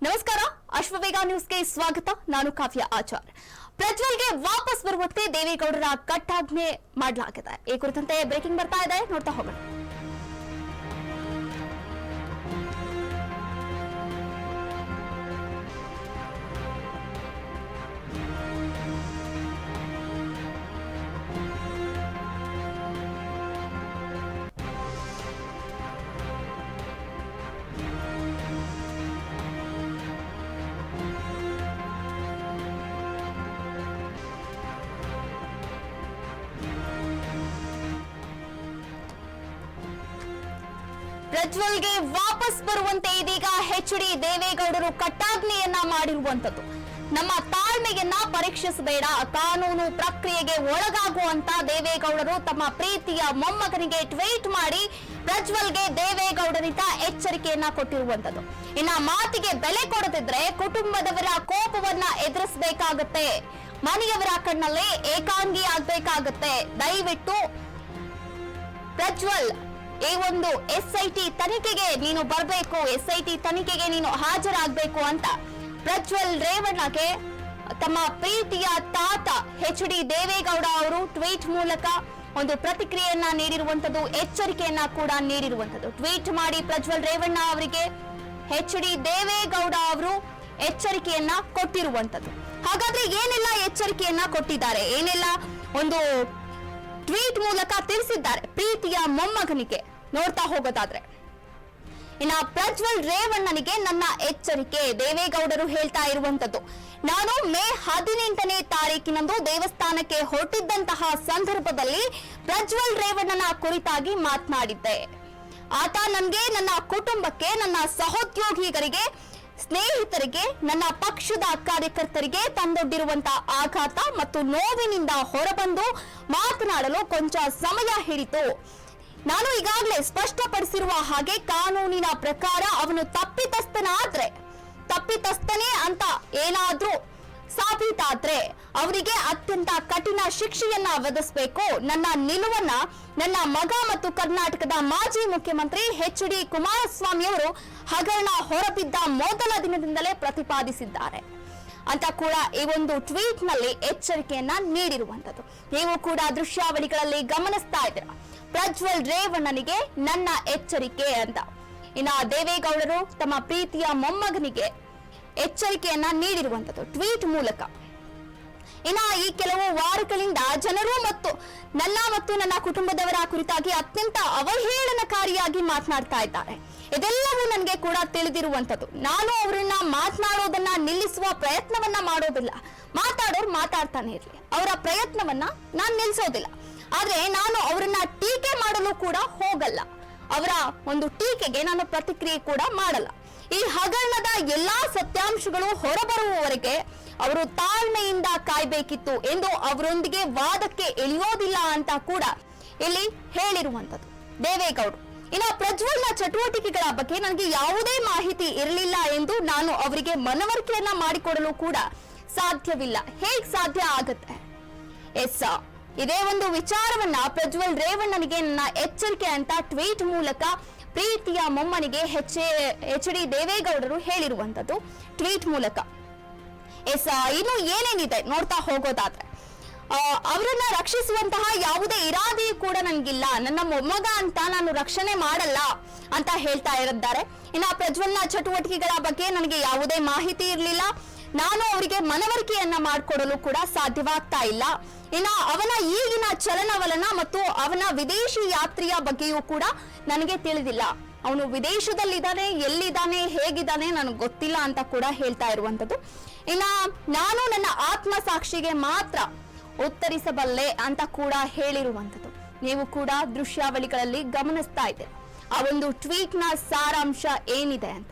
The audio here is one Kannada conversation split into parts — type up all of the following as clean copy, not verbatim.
ನಮಸ್ಕಾರ, ಅಶ್ವವೇಗ ನ್ಯೂಸ್ಗೆ ಸ್ವಾಗತ. ನಾನು ಕಾವ್ಯ ಆಚಾರ್. ಪ್ರಜ್ವಲ್ಗೆ ವಾಪಸ್ ಬರುವಂತೆ ದೇವೇಗೌಡರ ಕಟ್ಟಾಜ್ಞೆ ಮಾಡಲಾಗಿದೆ. ಈ ಕುರಿತಂತೆ ಬ್ರೇಕಿಂಗ್ ಬರ್ತಾ ಇದೆ, ನೋಡ್ತಾ ಹೋಗೋಣ. ಪ್ರಜ್ವಲ್ಗೆ ವಾಪಸ್ ಬರುವಂತೆ ಇದೀಗ ಎಚ್.ಡಿ. ದೇವೇಗೌಡರು ಕಟ್ಟಾಜ್ಞೆಯನ್ನ ಮಾಡಿರುವಂತದ್ದು. ನಮ್ಮ ತಾಳ್ಮೆಯನ್ನ ಪರೀಕ್ಷಿಸಬೇಡ, ಕಾನೂನು ಪ್ರಕ್ರಿಯೆಗೆ ಒಳಗಾಗುವಂತ ದೇವೇಗೌಡರು ತಮ್ಮ ಪ್ರೀತಿಯ ಮೊಮ್ಮಗನಿಗೆ ಟ್ವೀಟ್ ಮಾಡಿ ಪ್ರಜ್ವಲ್ಗೆ ದೇವೇಗೌಡರಿಂದ ಎಚ್ಚರಿಕೆಯನ್ನ ಕೊಟ್ಟಿರುವಂತದ್ದು. ಇನ್ನ ಮಾತಿಗೆ ಬೆಲೆ ಕೊಡದಿದ್ರೆ ಕುಟುಂಬದವರ ಕೋಪವನ್ನ ಎದುರಿಸಬೇಕಾಗತ್ತೆ, ಮನೆಯವರ ಕಣ್ಣಲ್ಲಿ ಏಕಾಂಗಿ ಆಗ್ಬೇಕಾಗತ್ತೆ. ದಯವಿಟ್ಟು ಪ್ರಜ್ವಲ್, ಈ ಒಂದು SIT ತನಿಖೆಗೆ ನೀನು ಬರಬೇಕು, SIT ತನಿಖೆಗೆ ನೀನು ಹಾಜರಾಗಬೇಕು ಅಂತ ಪ್ರಜ್ವಲ್ ರೇವಣ್ಣಗೆ ತಮ್ಮ ಪ್ರೀತಿಯ ತಾತ ಎಚ್.ಡಿ. ದೇವೇಗೌಡ ಅವರು ಟ್ವೀಟ್ ಮೂಲಕ ಒಂದು ಪ್ರತಿಕ್ರಿಯೆಯನ್ನ ನೀಡಿರುವಂತದ್ದು, ಎಚ್ಚರಿಕೆಯನ್ನ ಕೂಡ ನೀಡಿರುವಂತದ್ದು. ಟ್ವೀಟ್ ಮಾಡಿ ಪ್ರಜ್ವಲ್ ರೇವಣ್ಣ ಅವರಿಗೆ ಎಚ್.ಡಿ. ದೇವೇಗೌಡ ಅವರು ಎಚ್ಚರಿಕೆಯನ್ನ ಕೊಟ್ಟಿರುವಂತದ್ದು. ಹಾಗಾದ್ರೆ ಏನೆಲ್ಲ ಎಚ್ಚರಿಕೆಯನ್ನ ಕೊಟ್ಟಿದ್ದಾರೆ, ಏನೆಲ್ಲ ಒಂದು ಟ್ವೀಟ್ ಮೂಲಕ ತಿಳಿಸಿದ್ದಾರೆ ಪ್ರೀತಿಯ ಮೊಮ್ಮಗನಿಗೆ, ನೋಡ್ತಾ ಹೋಗೋದಾದ್ರೆ ಇನ್ನ ಪ್ರಜ್ವಲ್ ರೇವಣ್ಣನಿಗೆ ನನ್ನ ಎಚ್ಚರಿಕೆ. ದೇವೇಗೌಡರು ಹೇಳ್ತಾ ಇರುವಂತದ್ದು, ನಾನು ಮೇ 18ನೇ ತಾರೀಕಿನಂದು ದೇವಸ್ಥಾನಕ್ಕೆ ಹೊರಟಿದ್ದಂತಹ ಸಂದರ್ಭದಲ್ಲಿ ಪ್ರಜ್ವಲ್ ರೇವಣ್ಣನ ಕುರಿತಾಗಿ ಮಾತನಾಡಿದ್ದೆ. ಆತ ನನಗೆ, ನನ್ನ ಕುಟುಂಬಕ್ಕೆ, ನನ್ನ ಸಹೋದ್ಯೋಗಿಗಳಿಗೆ, ಸ್ನೇಹಿತರಿಗೆ, ನನ್ನ ಪಕ್ಷದ ಕಾರ್ಯಕರ್ತರಿಗೆ ತಂದೊಡ್ಡಿರುವಂತಹ ಆಘಾತ ಮತ್ತು ನೋವಿನಿಂದ ಹೊರಬಂದು ಮಾತನಾಡಲು ಕೊಂಚ ಸಮಯ ಹಿಡಿತು. ನಾನು ಈಗಾಗಲೇ ಸ್ಪಷ್ಟಪಡಿಸಿರುವ ಹಾಗೆ ಕಾನೂನಿನ ಪ್ರಕಾರ ಅವನು ತಪ್ಪಿತಸ್ಥನೇ ಅಂತ ಏನಾದ್ರೂ ಸಾಬೀತಾದ್ರೆ ಅವರಿಗೆ ಅತ್ಯಂತ ಕಠಿಣ ಶಿಕ್ಷೆಯನ್ನ ವಿಧಿಸಬೇಕು. ನನ್ನ ನಿಲುವನ್ನ ನನ್ನ ಮಗ ಮತ್ತು ಕರ್ನಾಟಕದ ಮಾಜಿ ಮುಖ್ಯಮಂತ್ರಿ ಎಚ್.ಡಿ. ಕುಮಾರಸ್ವಾಮಿ ಅವರು ಹಗರಣ ಹೊರಬಿದ್ದ ಮೊದಲ ದಿನದಿಂದಲೇ ಪ್ರತಿಪಾದಿಸಿದ್ದಾರೆ ಅಂತ ಕೂಡ ಈ ಒಂದು ಟ್ವೀಟ್ ನಲ್ಲಿ ಎಚ್ಚರಿಕೆಯನ್ನ ನೀಡಿರುವಂತದ್ದು. ನೀವು ಕೂಡ ದೃಶ್ಯಾವಳಿಗಳಲ್ಲಿ ಗಮನಿಸ್ತಾ ಇದ್ದೀರಾ, ಪ್ರಜ್ವಲ್ ರೇವಣ್ಣನಿಗೆ ನನ್ನ ಎಚ್ಚರಿಕೆ ಅಂತ. ಇನ್ನ ದೇವೇಗೌಡರು ತಮ್ಮ ಪ್ರೀತಿಯ ಮೊಮ್ಮಗನಿಗೆ ಎಚ್ಚರಿಕೆಯನ್ನ ನೀಡಿರುವಂತದ್ದು ಟ್ವೀಟ್ ಮೂಲಕ. ಇನ್ನ ಈ ಕೆಲವು ವಾರಗಳಿಂದ ಜನರು ಮತ್ತು ನನ್ನ ಕುಟುಂಬದವರ ಕುರಿತಾಗಿ ಅತ್ಯಂತ ಅವಹೇಳನಕಾರಿಯಾಗಿ ಮಾತನಾಡ್ತಾ ಇದ್ದಾರೆ. ಇದೆಲ್ಲವೂ ನನಗೆ ಕೂಡ ತಿಳಿದಿರುವಂತದ್ದು. ನಾನು ಅವರನ್ನ ಮಾತನಾಡೋದನ್ನ ನಿಲ್ಲಿಸುವ ಪ್ರಯತ್ನವನ್ನ ಮಾಡೋದಿಲ್ಲ. ಮಾತಾಡೋರು ಮಾತಾಡ್ತಾನೆ ಇರ್ಲಿ, ಅವರ ಪ್ರಯತ್ನವನ್ನ ನಾನು ನಿಲ್ಲಿಸೋದಿಲ್ಲ. ಆದ್ರೆ ನಾನು ಅವರನ್ನ ಟೀಕೆ ಮಾಡಲು ಕೂಡ ಹೋಗಲ್ಲ. ಅವರ ಒಂದು ಟೀಕೆಗೆ ನಾನು ಪ್ರತಿಕ್ರಿಯೆ ಕೂಡ ಮಾಡಲ್ಲ. ಈ ಹಗರಣದ ಎಲ್ಲಾ ಸತ್ಯಾಂಶಗಳು ಹೊರಬರುವವರೆಗೆ ಅವರು ತಾಳ್ಮೆಯಿಂದ ಕಾಯ್ಬೇಕಿತ್ತು ಎಂದು ಅವರೊಂದಿಗೆ ವಾದಕ್ಕೆ ಇಳಿಯೋದಿಲ್ಲ ಅಂತ ಕೂಡ ಇಲ್ಲಿ ಹೇಳಿರುವಂತದ್ದು ದೇವೇಗೌಡರು. ಇನ್ನು ಪ್ರಜ್ವಲ್ನ ಚಟುವಟಿಕೆಗಳ ಬಗ್ಗೆ ನನಗೆ ಯಾವುದೇ ಮಾಹಿತಿ ಇರಲಿಲ್ಲ ಎಂದು ನಾನು ಅವರಿಗೆ ಮನವರಿಕೆಯನ್ನ ಮಾಡಿಕೊಡಲು ಕೂಡ ಸಾಧ್ಯವಿಲ್ಲ. ಹೇಗ್ ಸಾಧ್ಯ ಆಗತ್ತೆ? ಇದೇ ಒಂದು ವಿಚಾರವನ್ನ ಪ್ರಜ್ವಲ್ ರೇವಣ್ಣನಿಗೆ ನನ್ನ ಎಚ್ಚರಿಕೆ ಅಂತ ಟ್ವೀಟ್ ಮೂಲಕ ಪ್ರೀತಿಯ ಮೊಮ್ಮನಿಗೆ ಎಚ್.ಡಿ. ದೇವೇಗೌಡರು ಹೇಳಿರುವಂತದ್ದು ಟ್ವೀಟ್ ಮೂಲಕ. ಇನ್ನು ಏನೇನಿದೆ ನೋಡ್ತಾ ಹೋಗೋದಾದ್ರೆ, ಅವರನ್ನ ರಕ್ಷಿಸುವಂತಹ ಯಾವುದೇ ಇರಾದೆ ಕೂಡ ನನಗಿಲ್ಲ, ನನ್ನ ಮೊಮ್ಮಗ ಅಂತ ನಾನು ರಕ್ಷಣೆ ಮಾಡಲ್ಲ ಅಂತ ಹೇಳ್ತಾ ಇದ್ದಾರೆ. ಇನ್ನು ಪ್ರಜ್ವಲ್ನ ಚಟುವಟಿಕೆಗಳ ಬಗ್ಗೆ ನನಗೆ ಯಾವುದೇ ಮಾಹಿತಿ ಇರಲಿಲ್ಲ, ನಾನು ಅವರಿಗೆ ಮನವರಿಕೆಯನ್ನ ಮಾಡಿಕೊಡಲು ಕೂಡ ಸಾಧ್ಯವಾಗ್ತಾ ಇಲ್ಲ. ಇನ್ನ ಅವನ ಈಗಿನ ಚಲನವಲನ ಮತ್ತು ಅವನ ವಿದೇಶಿ ಯಾತ್ರೆಯ ಬಗ್ಗೆಯೂ ಕೂಡ ನನಗೆ ತಿಳಿದಿಲ್ಲ. ಅವನು ವಿದೇಶದಲ್ಲಿದ್ದಾನೆ, ಎಲ್ಲಿದ್ದಾನೆ, ಹೇಗಿದ್ದಾನೆ ನನಗೆ ಗೊತ್ತಿಲ್ಲ ಅಂತ ಕೂಡ ಹೇಳ್ತಾ ಇರುವಂತದ್ದು. ಇನ್ನ ನಾನು ನನ್ನ ಆತ್ಮ ಸಾಕ್ಷಿಗೆ ಮಾತ್ರ ಉತ್ತರಿಸಬಲ್ಲೆ ಅಂತ ಕೂಡ ಹೇಳಿರುವಂತದ್ದು. ನೀವು ಕೂಡ ದೃಶ್ಯಾವಳಿಗಳಲ್ಲಿ ಗಮನಿಸ್ತಾ ಇದ್ದೀರಿ ಆ ಒಂದು ಟ್ವೀಟ್ ನ ಸಾರಾಂಶ ಏನಿದೆ ಅಂತ.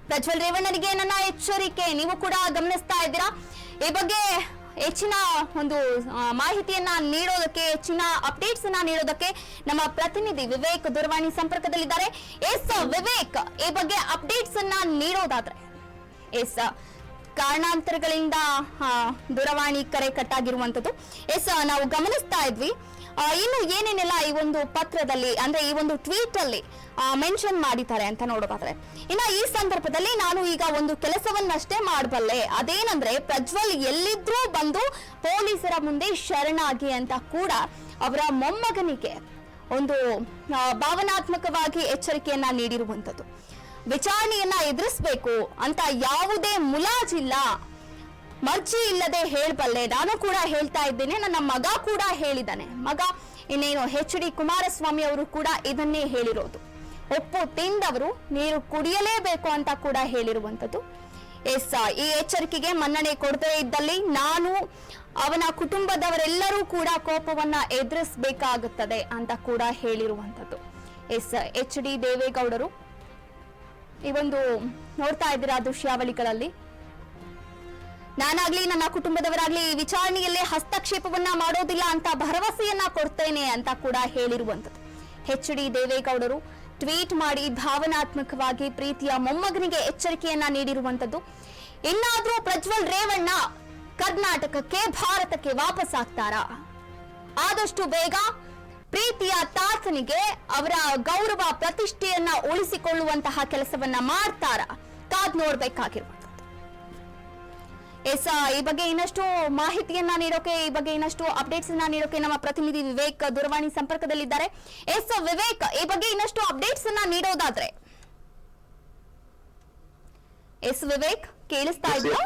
ಪ್ರಜ್ವಲ್ ರೇವಣ್ಣನಿಗೆ ನನ್ನ ಎಚ್ಚರಿಕೆ, ನೀವು ಕೂಡ ಗಮನಿಸ್ತಾ ಇದ್ದೀರಾ. ಈ ಬಗ್ಗೆ ಹೆಚ್ಚಿನ ಒಂದು ಮಾಹಿತಿಯನ್ನ ನೀಡೋದಕ್ಕೆ, ಹೆಚ್ಚಿನ ಅಪ್ಡೇಟ್ಸ್ ಅನ್ನ ನೀಡೋದಕ್ಕೆ ನಮ್ಮ ಪ್ರತಿನಿಧಿ ವಿವೇಕ್ ದೂರವಾಣಿ ಸಂಪರ್ಕದಲ್ಲಿದ್ದಾರೆ. ವಿವೇಕ್, ಈ ಬಗ್ಗೆ ಅಪ್ಡೇಟ್ಸ್ ಅನ್ನ ನೀಡೋದಾದ್ರೆ. ಕಾರಣಾಂತರಗಳಿಂದ ದೂರವಾಣಿ ಕರೆ ಕಟ್ಟಾಗಿರುವಂತದ್ದು. ನಾವು ಗಮನಿಸ್ತಾ ಇದ್ವಿ ಇನ್ನು ಏನೇನೆಲ್ಲ ಈ ಒಂದು ಪತ್ರದಲ್ಲಿ ಅಂದ್ರೆ ಈ ಒಂದು ಟ್ವೀಟ್ ಅಲ್ಲಿ ಮೆನ್ಷನ್ ಮಾಡಿದ್ದಾರೆ ಅಂತ ನೋಡೋದಾದ್ರೆ, ಇನ್ನ ಈ ಸಂದರ್ಭದಲ್ಲಿ ನಾನು ಈಗ ಒಂದು ಕೆಲಸವನ್ನಷ್ಟೇ ಮಾಡಬಲ್ಲೆ, ಅದೇನಂದ್ರೆ ಪ್ರಜ್ವಲ್ ಎಲ್ಲಿದ್ರೂ ಬಂದು ಪೊಲೀಸರ ಮುಂದೆ ಶರಣಾಗಿ ಅಂತ ಕೂಡ ಅವರ ಮೊಮ್ಮಗನಿಗೆ ಒಂದು ಭಾವನಾತ್ಮಕವಾಗಿ ಎಚ್ಚರಿಕೆಯನ್ನ ನೀಡಿರುವಂತದ್ದು. ವಿಚಾರಣೆಯನ್ನ ಎದುರಿಸಬೇಕು ಅಂತ ಯಾವುದೇ ಮುಲಾಜಿಲ್ಲ, ಮರ್ಜಿ ಇಲ್ಲದೆ ಹೇಳಬಲ್ಲೆ, ನಾನು ಕೂಡ ಹೇಳ್ತಾ ಇದ್ದೇನೆ, ನನ್ನ ಮಗ ಕೂಡ ಹೇಳಿದ್ದಾನೆ. ಮಗ ಇನ್ನೇನು HD ಕುಮಾರಸ್ವಾಮಿ ಅವರು ಕೂಡ ಇದನ್ನೇ ಹೇಳಿರೋದು. ಉಪ್ಪು ತಿಂದವರು ನೀರು ಕುಡಿಯಲೇಬೇಕು ಅಂತ ಕೂಡ ಹೇಳಿರುವಂತದ್ದು. ಈ ಎಚ್ಚರಿಕೆಗೆ ಮನ್ನಣೆ ಕೊಡದೇ ಇದ್ದಲ್ಲಿ ನಾನು ಅವನ ಕುಟುಂಬದವರೆಲ್ಲರೂ ಕೂಡ ಕೋಪವನ್ನ ಎದುರಿಸಬೇಕಾಗುತ್ತದೆ ಅಂತ ಕೂಡ ಹೇಳಿರುವಂತದ್ದು. HD ದೇವೇಗೌಡರು ಈ ಒಂದು ನೋಡ್ತಾ ಇದ್ದೀರಾ ದೃಶ್ಯಾವಳಿಗಳಲ್ಲಿ, ನಾನಾಗ್ಲಿ ನನ್ನ ಕುಟುಂಬದವರಾಗ್ಲಿ ಈ ವಿಚಾರಣೆಯಲ್ಲೇ ಹಸ್ತಕ್ಷೇಪವನ್ನ ಮಾಡೋದಿಲ್ಲ ಅಂತ ಭರವಸೆಯನ್ನ ಕೊಡ್ತೇನೆ ಅಂತ ಕೂಡ ಹೇಳಿರುವಂತದ್ದು. HD ದೇವೇಗೌಡರು ಟ್ವೀಟ್ ಮಾಡಿ ಭಾವನಾತ್ಮಕವಾಗಿ ಪ್ರೀತಿಯ ಮೊಮ್ಮಗನಿಗೆ ಎಚ್ಚರಿಕೆಯನ್ನ ನೀಡಿರುವಂತದ್ದು. ಇನ್ನಾದ್ರೂ ಪ್ರಜ್ವಲ್ ರೇವಣ್ಣ ಕರ್ನಾಟಕಕ್ಕೆ ಭಾರತಕ್ಕೆ ವಾಪಸ್ ಆಗ್ತಾರಾ? ಆದಷ್ಟು ಬೇಗ ಪ್ರೀತಿಯ ತಾತನಿಗೆ ಅವರ ಗೌರವ ಪ್ರತಿಷ್ಠೆಯನ್ನ ಉಳಿಸಿಕೊಳ್ಳುವಂತಹ ಕೆಲಸವನ್ನ ಮಾಡ್ತಾರಾ? ಕಾದ್ ನೋಡ್ಬೇಕಾಗಿರುವಂತದ್ದು. ಈ ಬಗ್ಗೆ ಇನ್ನಷ್ಟು ಮಾಹಿತಿಯನ್ನ ನೀಡೋಕೆ, ಈ ಬಗ್ಗೆ ಇನ್ನಷ್ಟು ಅಪ್ಡೇಟ್ಸ್ ಅನ್ನ ನೀಡೋಕೆ ನಮ್ಮ ಪ್ರತಿನಿಧಿ ವಿವೇಕ್ ದೂರವಾಣಿ ಸಂಪರ್ಕದಲ್ಲಿದ್ದಾರೆ. ವಿವೇಕ್, ಈ ಬಗ್ಗೆ ಇನ್ನಷ್ಟು ಅಪ್ಡೇಟ್ಸ್ ಅನ್ನ ನೀಡೋದಾದ್ರೆ. ವಿವೇಕ್ ಕೇಳಿಸ್ತಾ ಇದ್ಯಾ?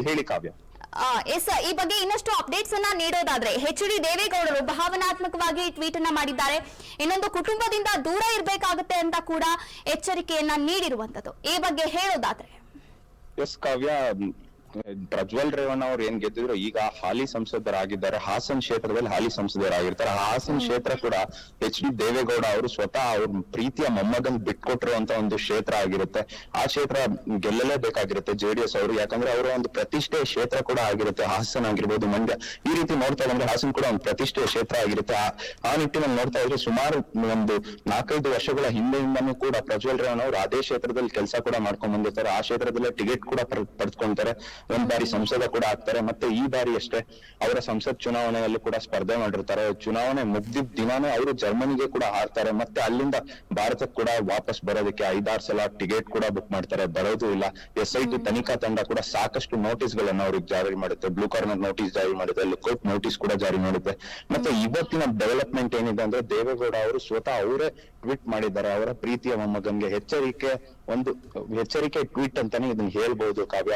ಹೇಳಿ ಕಾವ್ಯ. ಈ ಬಗ್ಗೆ ಇನ್ನಷ್ಟು ಅಪ್ಡೇಟ್ಸ್ ಅನ್ನ ನೀಡೋದಾದ್ರೆ, HD ದೇವೇಗೌಡರು ಭಾವನಾತ್ಮಕವಾಗಿ ಟ್ವೀಟ್ ಅನ್ನ ಮಾಡಿದ್ದಾರೆ. ಇನ್ನೊಂದು ಕುಟುಂಬದಿಂದ ದೂರ ಇರಬೇಕಾಗುತ್ತೆ ಅಂತ ಕೂಡ ಎಚ್ಚರಿಕೆಯನ್ನ ನೀಡಿರುವಂತದ್ದು. ಈ ಬಗ್ಗೆ ಹೇಳೋದಾದ್ರೆ. ಎಸ್ ಕಾವ್ಯ, ಪ್ರಜ್ವಲ್ ರೇವಣ್ಣ ಅವ್ರು ಏನ್ ಗೆದ್ದಿದ್ರು, ಈಗ ಹಾಲಿ ಸಂಸದರಾಗಿದ್ದಾರೆ. ಹಾಸನ್ ಕ್ಷೇತ್ರದಲ್ಲಿ ಹಾಲಿ ಸಂಸದರಾಗಿರ್ತಾರೆ. ಹಾಸನ್ ಕ್ಷೇತ್ರ ಕೂಡ HD ದೇವೇಗೌಡ ಅವರು ಸ್ವತಃ ಅವ್ರ ಪ್ರೀತಿಯ ಮೊಮ್ಮಗನ್ ಬಿಟ್ಕೊಟ್ಟಿರುವಂತ ಒಂದು ಕ್ಷೇತ್ರ ಆಗಿರುತ್ತೆ. ಆ ಕ್ಷೇತ್ರ ಗೆಲ್ಲಲೇಬೇಕಾಗಿರುತ್ತೆ JDS ಅವರು, ಯಾಕಂದ್ರೆ ಅವರ ಒಂದು ಪ್ರತಿಷ್ಠೆಯ ಕ್ಷೇತ್ರ ಕೂಡ ಆಗಿರುತ್ತೆ. ಹಾಸನ್ ಆಗಿರ್ಬೋದು, ಮಂಡ್ಯ, ಈ ರೀತಿ ನೋಡ್ತಾ ಬಂದ್ರೆ ಹಾಸನ್ ಕೂಡ ಒಂದು ಪ್ರತಿಷ್ಠೆಯ ಕ್ಷೇತ್ರ ಆಗಿರುತ್ತೆ. ಆ ನಿಟ್ಟಿನಲ್ಲಿ ನೋಡ್ತಾ ಇದ್ರೆ ಸುಮಾರು ಒಂದು 4-5 ವರ್ಷಗಳ ಹಿಂದೆಯಿಂದನೂ ಕೂಡ ಪ್ರಜ್ವಲ್ ರೇವಣ್ಣ ಅವರು ಅದೇ ಕ್ಷೇತ್ರದಲ್ಲಿ ಕೆಲಸ ಕೂಡ ಮಾಡ್ಕೊಂಡ್ ಬಂದಿರ್ತಾರೆ. ಆ ಕ್ಷೇತ್ರದಲ್ಲೇ ಟಿಕೆಟ್ ಕೂಡ ಪಡೆದುಕೊಂತಾರೆ. ಒಂದ್ ಬಾರಿ ಸಂಸದ ಕೂಡ ಆಗ್ತಾರೆ. ಮತ್ತೆ ಈ ಬಾರಿ ಅಷ್ಟೇ ಅವರ ಸಂಸತ್ ಚುನಾವಣೆಯಲ್ಲಿ ಕೂಡ ಸ್ಪರ್ಧೆ ಮಾಡಿರ್ತಾರೆ. ಚುನಾವಣೆ ಮುಗ್ದಿದ್ದ ದಿನಾನೇ ಅವರು ಜರ್ಮನಿಗೆ ಕೂಡ ಹಾರ್ತಾರೆ. ಮತ್ತೆ ಅಲ್ಲಿಂದ ಭಾರತಕ್ಕೆ ಕೂಡ ವಾಪಸ್ ಬರೋದಕ್ಕೆ 5-6 ಸಲ ಟಿಕೆಟ್ ಕೂಡ ಬುಕ್ ಮಾಡ್ತಾರೆ, ಬರೋದು ಇಲ್ಲ. SIT ತನಿಖಾ ತಂಡ ಕೂಡ ಸಾಕಷ್ಟು ನೋಟಿಸ್ ಗಳನ್ನ ಅವ್ರಿಗೆ ಜಾರಿ ಮಾಡುತ್ತೆ. ಬ್ಲೂ ಕಾರ್ನರ್ ನೋಟಿಸ್ ಜಾರಿ ಮಾಡುತ್ತೆ, ಲುಕೌಟ್ ನೋಟಿಸ್ ಕೂಡ ಜಾರಿ ಮಾಡುತ್ತೆ. ಮತ್ತೆ ಇವತ್ತಿನ ಡೆವಲಪ್ಮೆಂಟ್ ಏನಿದೆ ಅಂದ್ರೆ, ದೇವೇಗೌಡ ಅವರು ಸ್ವತಃ ಅವರೇ ಟ್ವೀಟ್ ಮಾಡಿದ್ದಾರೆ. ಅವರ ಪ್ರೀತಿಯ ಮೊಮ್ಮಗನ್ಗೆ ಎಚ್ಚರಿಕೆ ಟ್ವೀಟ್ ಅಂತಾನೆ ಇದನ್ನ ಹೇಳ್ಬಹುದು ಕಾವ್ಯ.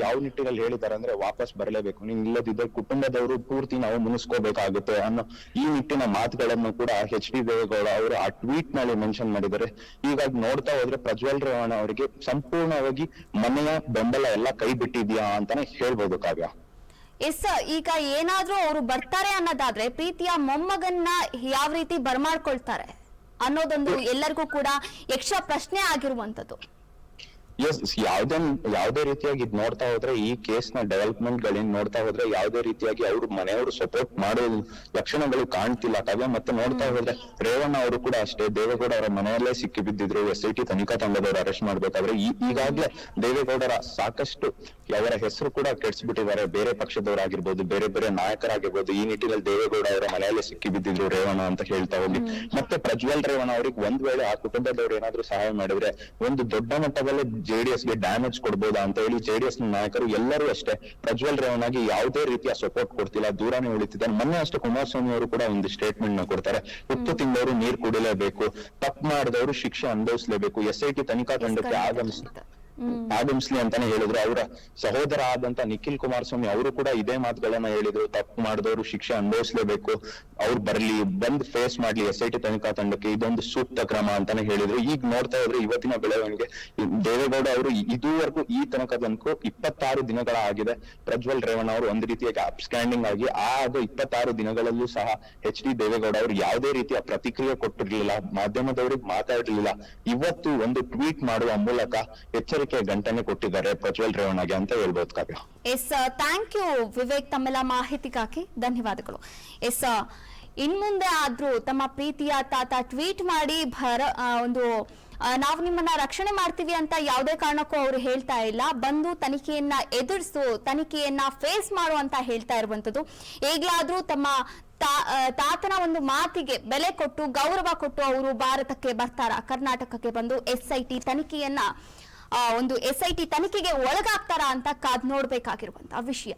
ಯಾವ ನಿಟ್ಟಿನಲ್ಲಿ ಹೇಳಿದ್ದಾರೆ ಅಂದ್ರೆ, ವಾಪಸ್ ಬರಲೇಬೇಕು, ನೀನ್ ಇಲ್ಲದಿದ್ದರೆ ಕುಟುಂಬದವರು ಪೂರ್ತಿ ನಾವು ಮುನಿಸ್ಕೋಬೇಕಾಗುತ್ತೆ ಅನ್ನೋ ಈ ನಿಟ್ಟಿನ ಮಾತುಗಳನ್ನು ಕೂಡ HD ದೇವೇಗೌಡ ಅವರು ಆ ಟ್ವೀಟ್ ನಲ್ಲಿ ಮೆನ್ಷನ್ ಮಾಡಿದ್ದಾರೆ. ಹೀಗಾಗಿ ನೋಡ್ತಾ ಹೋದ್ರೆ ಪ್ರಜ್ವಲ್ ರೇವಣ್ಣ ಅವರಿಗೆ ಸಂಪೂರ್ಣವಾಗಿ ಮನೆಯ ಬೆಂಬಲ ಎಲ್ಲ ಕೈ ಬಿಟ್ಟಿದ್ಯಾ ಅಂತಾನೆ ಹೇಳ್ಬೋದು ಕಾವ್ಯ. ಈಗ ಏನಾದ್ರೂ ಅವರು ಬರ್ತಾರೆ ಅನ್ನೋದಾದ್ರೆ, ಪ್ರೀತಿಯ ಮೊಮ್ಮಗನ್ನ ಯಾವ ರೀತಿ ಬರ್ಮಾಡ್ಕೊಳ್ತಾರೆ ಅನ್ನೋದೊಂದು ಎಲ್ಲರಿಗೂ ಕೂಡ ಯಕ್ಷ ಪ್ರಶ್ನೆ ಆಗಿರುವಂತದ್ದು. ಯಾವುದೇ ರೀತಿಯಾಗಿ ಇದ್ ನೋಡ್ತಾ ಹೋದ್ರೆ, ಈ ಕೇಸ್ ನ ಡೆವಲಪ್ಮೆಂಟ್ ಗಳೇನ್ ನೋಡ್ತಾ ಹೋದ್ರೆ ಯಾವುದೇ ರೀತಿಯಾಗಿ ಅವ್ರ ಮನೆಯವರು ಸಪೋರ್ಟ್ ಮಾಡೋ ಲಕ್ಷಣಗಳು ಕಾಣ್ತಿಲ್ಲ ಕಾವ್ಯ. ಮತ್ತೆ ನೋಡ್ತಾ ಹೋದ್ರೆ ರೇವಣ್ಣ ಅವರು ಕೂಡ ಅಷ್ಟೇ, ದೇವೇಗೌಡ ಅವರ ಮನೆಯಲ್ಲೇ ಸಿಕ್ಕಿ ಬಿದ್ದಿದ್ರು. SIT ತನಿಖಾ ತಂಡದವರು ಅರೆಸ್ಟ್ ಮಾಡ್ಬೇಕಾದ್ರೆ ಈಗಾಗ್ಲೇ ದೇವೇಗೌಡರ ಸಾಕಷ್ಟು ಅವರ ಹೆಸರು ಕೂಡ ಕೆಡ್ಸ್ಬಿಟ್ಟಿದ್ದಾರೆ. ಬೇರೆ ಪಕ್ಷದವರಾಗಿರ್ಬೋದು, ಬೇರೆ ಬೇರೆ ನಾಯಕರಾಗಿರ್ಬೋದು, ಈ ನಿಟ್ಟಿನಲ್ಲಿ ದೇವೇಗೌಡ ಅವರ ಮನೆಯಲ್ಲೇ ಸಿಕ್ಕಿ ಬಿದ್ದಿದ್ರು ರೇವಣ್ಣ ಅಂತ ಹೇಳ್ತಾ ಹೋಗಿ. ಮತ್ತೆ ಪ್ರಜ್ವಲ್ ರೇವಣ್ಣ ಅವ್ರಿಗೆ ಒಂದ್ ವೇಳೆ ಆ ಕುಟುಂಬದವ್ರು ಏನಾದ್ರು ಸಹಾಯ ಮಾಡಿದ್ರೆ ಒಂದು ದೊಡ್ಡ ಮಟ್ಟದಲ್ಲಿ JDS ಗೆ ಡ್ಯಾಮೇಜ್ ಕೊಡ್ಬೋದಾ ಅಂತ ಹೇಳಿ JDS ನಾಯಕರು ಎಲ್ಲರೂ ಅಷ್ಟೇ ಪ್ರಜ್ವಲ್ ರೇವಣ್ಣಗೆ ಯಾವುದೇ ರೀತಿಯ ಸಪೋರ್ಟ್ ಕೊಡ್ತಿಲ್ಲ, ದೂರನೇ ಉಳಿತಿದ್ದಾರೆ. ಮೊನ್ನೆ ಅಷ್ಟೇ ಕುಮಾರಸ್ವಾಮಿ ಅವರು ಕೂಡ ಒಂದು ಸ್ಟೇಟ್ಮೆಂಟ್ ನ ಕೊಡ್ತಾರೆ, ಉಪ್ಪು ತಿಂದವರು ನೀರು ಕುಡಿಲೇಬೇಕು, ತಪ್ಪು ಮಾಡಿದವರು ಶಿಕ್ಷೆ ಅನುಭವಿಸಲೇಬೇಕು, SIT ತನಿಖಾ ತಂಡಕ್ಕೆ ಆಗಮಿಸ್ಲಿ ಅಂತಾನೆ ಹೇಳಿದ್ರು. ಅವರ ಸಹೋದರ ಆದಂತ ನಿಖಿಲ್ ಕುಮಾರಸ್ವಾಮಿ ಅವರು ಕೂಡ ಇದೇ ಮಾತುಗಳನ್ನ ಹೇಳಿದ್ರು, ತಪ್ಪು ಮಾಡಿದವರು ಶಿಕ್ಷೆ ಅನುಭವಿಸಲೇಬೇಕು, ಅವ್ರು ಬರ್ಲಿ, ಬಂದ್ ಫೇಸ್ ಮಾಡ್ಲಿ SIT ತನಿಖಾ ತಂಡಕ್ಕೆ, ಇದೊಂದು ಸೂಕ್ತ ಕ್ರಮ ಅಂತಾನೆ ಹೇಳಿದ್ರು. ಈಗ ನೋಡ್ತಾ ಇದ್ರೆ ಇವತ್ತಿನ ಬೆಳವಣಿಗೆ, ದೇವೇಗೌಡ ಅವರು ಇದುವರೆಗೂ ಈ ತನಕದನ್ಕು 26 ದಿನಗಳ ಆಗಿದೆ. ಪ್ರಜ್ವಲ್ ರೇವಣ್ಣ ಅವರು ಒಂದು ರೀತಿಯಾಗಿ ಅಪ್ಸ್ಟ್ಯಾಂಡಿಂಗ್ ಆಗಿ ಆ 26 ದಿನಗಳಲ್ಲೂ ಸಹ HD ದೇವೇಗೌಡ ಅವರು ಯಾವುದೇ ರೀತಿಯ ಪ್ರತಿಕ್ರಿಯೆ ಕೊಟ್ಟಿರ್ಲಿಲ್ಲ, ಮಾಧ್ಯಮದವರಿಗೆ ಮಾತಾಡಿರ್ಲಿಲ್ಲ. ಇವತ್ತು ಒಂದು ಟ್ವೀಟ್ ಮಾಡುವ ಮೂಲಕ ಎಚ್ಚರಿಕೆ ಗಂಟನೆ ಕೊಟ್ಟಿದ್ದಾರೆ ಪ್ರಜ್ವಲ್ ರೇವಣ್ಣಗೆ ಅಂತ ಹೇಳ್ಬೋದು ಕಾವ್ಯ. ಥ್ಯಾಂಕ್ ಯು ವಿವೇಕ್, ತಮ್ಮೆಲ್ಲ ಮಾಹಿತಿಗಾಗಿ ಧನ್ಯವಾದಗಳು. ಇನ್ಮುಂದೆ ಆದ್ರೂ ತಮ್ಮ ಪ್ರೀತಿಯ ತಾತ ಟ್ವೀಟ್ ಮಾಡಿ ಒಂದು ನಾವು ನಿಮ್ಮನ್ನ ರಕ್ಷಣೆ ಮಾಡ್ತೀವಿ ಅಂತ ಯಾವುದೇ ಕಾರಣಕ್ಕೂ ಅವರು ಹೇಳ್ತಾ ಇಲ್ಲ. ಬಂದು ತನಿಖೆಯನ್ನ ಎದುರಿಸು, ತನಿಖೆಯನ್ನ ಫೇಸ್ ಮಾಡು ಅಂತ ಹೇಳ್ತಾ ಇರುವಂತದ್ದು. ಈಗಲಾದ್ರೂ ತಮ್ಮ ತಾತನ ಒಂದು ಮಾತಿಗೆ ಬೆಲೆ ಕೊಟ್ಟು ಗೌರವ ಕೊಟ್ಟು ಅವರು ಭಾರತಕ್ಕೆ ಬರ್ತಾರ, ಕರ್ನಾಟಕಕ್ಕೆ ಬಂದು SIT ತನಿಖೆಯನ್ನ SIT ತನಿಖೆಗೆ ಒಳಗಾಗ್ತಾರಾ ಅಂತ ಕಾದ್ ನೋಡ್ಬೇಕಾಗಿರುವಂತಹ ವಿಷಯ.